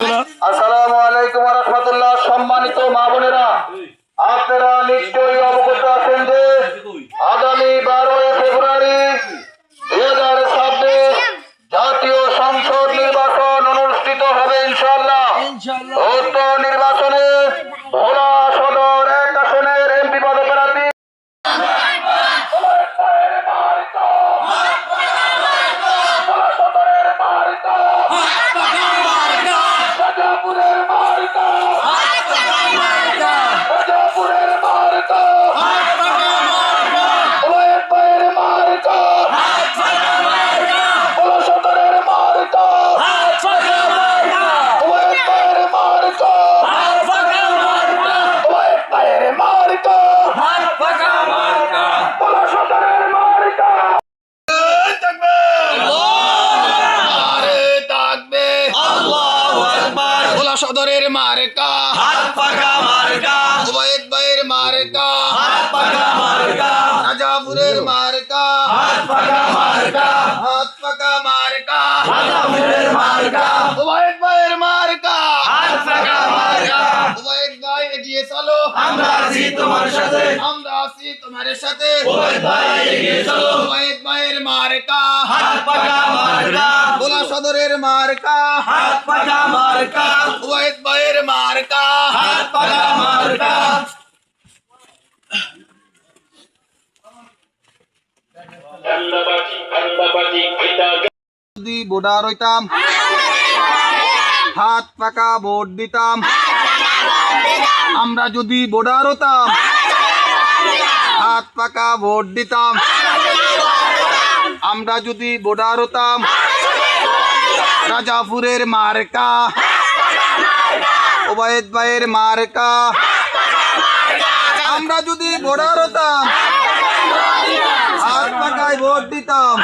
আসসালামু আলাইকুম ওয়া রাহমাতুল্লাহ। সম্মানিত মা বোনেরা, আপনারা নিশ্চয়ই অবগত আছেন যে আগামী 12 ফেব্রুয়ারি 2026 জাতীয় সংসদ নির্বাচন অনুষ্ঠিত হবে ইনশাআল্লাহ। উক্ত নির্বাচনে ভোলা সদর 1 আসনের এমপি পদপ্রার্থী সদরের মার্কা হাত পাকা মার্কা, ওবায়েদ ভাইয়ের মার্কা হাত পাকা মার্কা, রাজাপুরের মার্কা হাত পাকা মার্কা, হাত পাকা মার্কা, রাজাপুরের মার্কা, ওবায়েদ ভাইয়ের মার্কা হাত পাকা মার্কা। ওবায়েদ ভাই এগিয়ে চলো, আমরা আছি তোমার সাথে, আমরা আছি তোমার সাথে। ওবায়েদ ভাই এগিয়ে চলো, ওবায়েদ ভাইয়ের মার্কা হাত পাকা মার্কা, ভোলা সদরের মার্কা হাত পাকা মার্কা, ওবায়েদ ভাইয়ের মার্কা হাত পাকা মার্কা। যদি ভোটার হইতাম হাত পাকা ভোট দিতাম, আমরা যদি ভোটার হতাম হাত পাকা ভোট দিতাম, আমরা যদি ভোটার হতাম রাজাপুরের মার্কা ওবায়েদ ভাইয়ের মার্কা, আমরা যদি ভোটার হতাম হাত পাকায় ভোট দিতাম।